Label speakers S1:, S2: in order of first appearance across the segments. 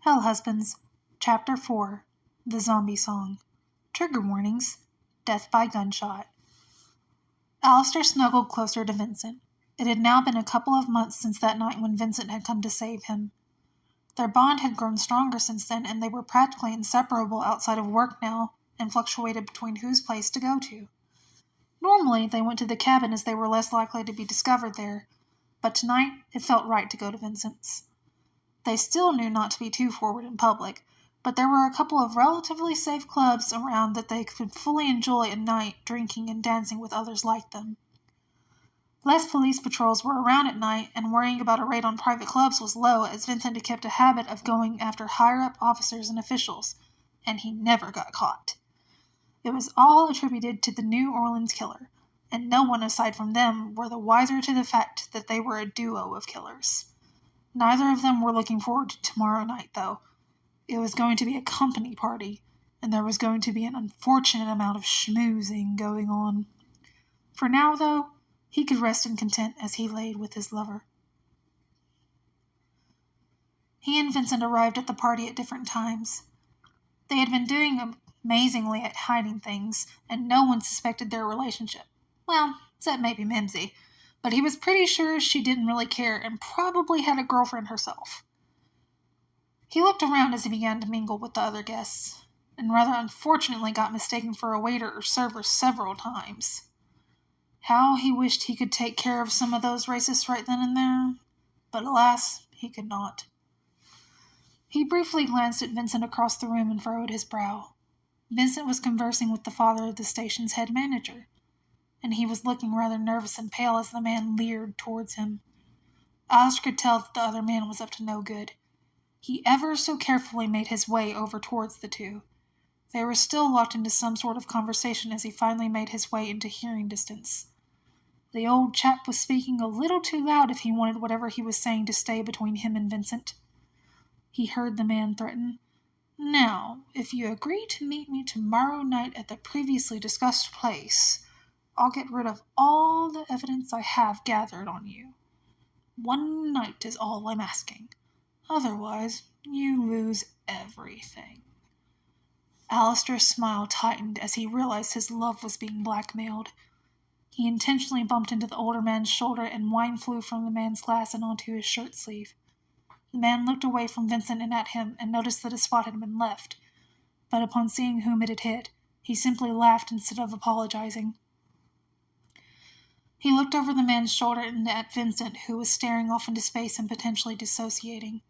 S1: Hell Husbands, Chapter 4, The Zombie Song. Trigger warnings, death by gunshot. Alastor snuggled closer to Vincent. It had now been a couple of months since that night when Vincent had come to save him. Their bond had grown stronger since then, and they were practically inseparable outside of work now, and fluctuated between whose place to go to. Normally, they went to the cabin as they were less likely to be discovered there, but tonight it felt right to go to Vincent's. They still knew not to be too forward in public, but there were a couple of relatively safe clubs around that they could fully enjoy at night, drinking and dancing with others like them. Less police patrols were around at night, and worrying about a raid on private clubs was low, as Vincent had kept a habit of going after higher-up officers and officials, and he never got caught. It was all attributed to the New Orleans killer, and no one aside from them were the wiser to the fact that they were a duo of killers. Neither of them were looking forward to tomorrow night, though. It was going to be a company party, and there was going to be an unfortunate amount of schmoozing going on. For now, though, he could rest in content as he laid with his lover. He and Vincent arrived at the party at different times. They had been doing amazingly at hiding things, and no one suspected their relationship. Well, except maybe Mimsy. But he was pretty sure she didn't really care and probably had a girlfriend herself. He looked around as he began to mingle with the other guests, and rather unfortunately got mistaken for a waiter or server several times. How he wished he could take care of some of those racists right then and there, but alas, he could not. He briefly glanced at Vincent across the room and furrowed his brow. Vincent was conversing with the father of the station's head manager, and he was looking rather nervous and pale as the man leered towards him. Alastor could tell that the other man was up to no good. He ever so carefully made his way over towards the two. They were still locked into some sort of conversation as he finally made his way into hearing distance. The old chap was speaking a little too loud if he wanted whatever he was saying to stay between him and Vincent. He heard the man threaten, "Now, if you agree to meet me tomorrow night at the previously discussed place, I'll get rid of all the evidence I have gathered on you. 1 night is all I'm asking. Otherwise, you lose everything." Alastor's smile tightened as he realized his love was being blackmailed. He intentionally bumped into the older man's shoulder, and wine flew from the man's glass and onto his shirt sleeve. The man looked away from Vincent and at him and noticed that a spot had been left, but upon seeing whom it had hit, he simply laughed instead of apologizing. He looked over the man's shoulder and at Vincent, who was staring off into space and potentially dissociating.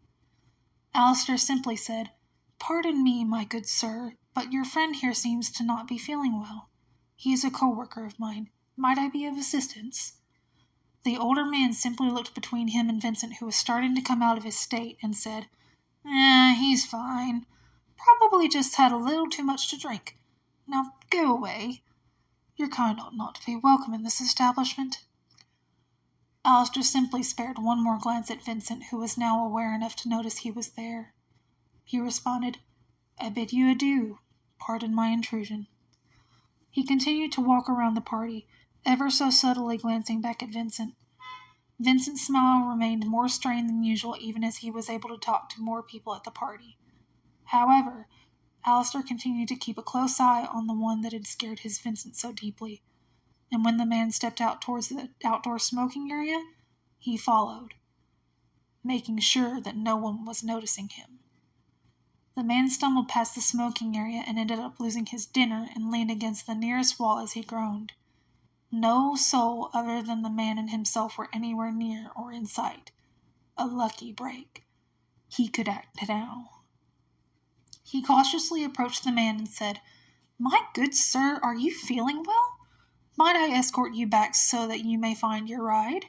S1: Alastor simply said, "Pardon me, my good sir, but your friend here seems to not be feeling well. He is a co-worker of mine. Might I be of assistance?" The older man simply looked between him and Vincent, who was starting to come out of his state, and said, He's fine. Probably just had a little too much to drink. Now go away. Your kind ought not to be welcome in this establishment." Alastor simply spared one more glance at Vincent, who was now aware enough to notice he was there. He responded, "I bid you adieu. Pardon my intrusion." He continued to walk around the party, ever so subtly glancing back at Vincent. Vincent's smile remained more strained than usual, even as he was able to talk to more people at the party. However, Alastor continued to keep a close eye on the one that had scared his Vincent so deeply, and when the man stepped out towards the outdoor smoking area, he followed, making sure that no one was noticing him. The man stumbled past the smoking area and ended up losing his dinner and leaned against the nearest wall as he groaned. No soul other than the man and himself were anywhere near or in sight. A lucky break. He could act now. He cautiously approached the man and said, "My good sir, are you feeling well? Might I escort you back so that you may find your ride?"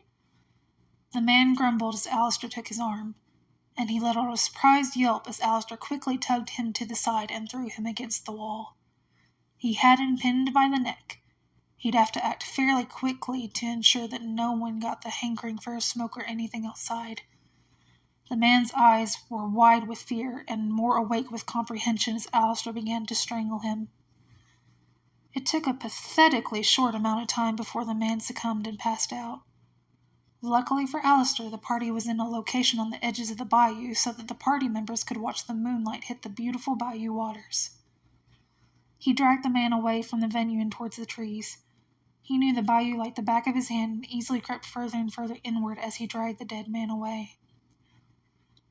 S1: The man grumbled as Alastor took his arm, and he let out a surprised yelp as Alastor quickly tugged him to the side and threw him against the wall. He had him pinned by the neck. He'd have to act fairly quickly to ensure that no one got the hankering for a smoke or anything outside. The man's eyes were wide with fear and more awake with comprehension as Alastor began to strangle him. It took a pathetically short amount of time before the man succumbed and passed out. Luckily for Alastor, the party was in a location on the edges of the bayou so that the party members could watch the moonlight hit the beautiful bayou waters. He dragged the man away from the venue and towards the trees. He knew the bayou like the back of his hand and easily crept further and further inward as he dragged the dead man away.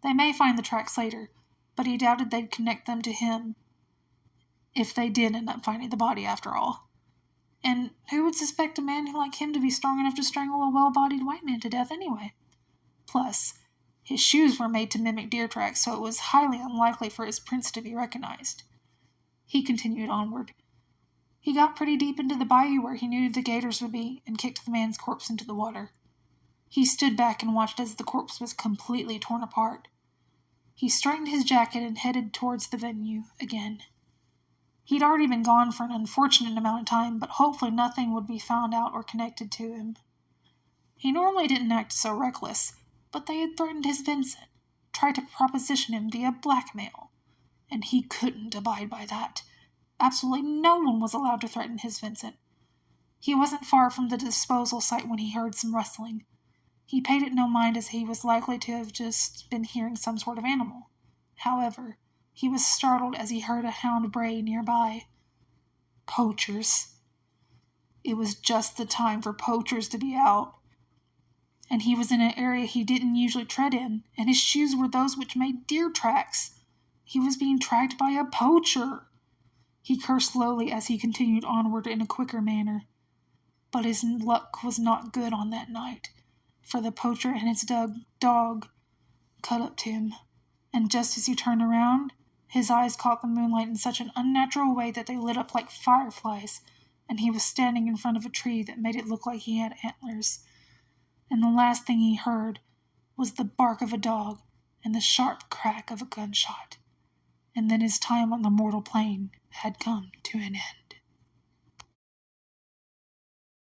S1: They may find the tracks later, but he doubted they'd connect them to him if they did end up finding the body after all. And who would suspect a man like him to be strong enough to strangle a well-bodied white man to death anyway? Plus, his shoes were made to mimic deer tracks, so it was highly unlikely for his prints to be recognized. He continued onward. He got pretty deep into the bayou where he knew the gators would be and kicked the man's corpse into the water. He stood back and watched as the corpse was completely torn apart. He straightened his jacket and headed towards the venue again. He'd already been gone for an unfortunate amount of time, but hopefully nothing would be found out or connected to him. He normally didn't act so reckless, but they had threatened his Vincent, tried to proposition him via blackmail, and he couldn't abide by that. Absolutely no one was allowed to threaten his Vincent. He wasn't far from the disposal site when he heard some rustling. He paid it no mind as he was likely to have just been hearing some sort of animal. However, he was startled as he heard a hound bray nearby. Poachers. It was just the time for poachers to be out. And he was in an area he didn't usually tread in, and his shoes were those which made deer tracks. He was being tracked by a poacher. He cursed slowly as he continued onward in a quicker manner. But his luck was not good on that night, for the poacher and his dog cut up to him, and just as he turned around, his eyes caught the moonlight in such an unnatural way that they lit up like fireflies, and he was standing in front of a tree that made it look like he had antlers. And the last thing he heard was the bark of a dog and the sharp crack of a gunshot. And then his time on the mortal plane had come to an end.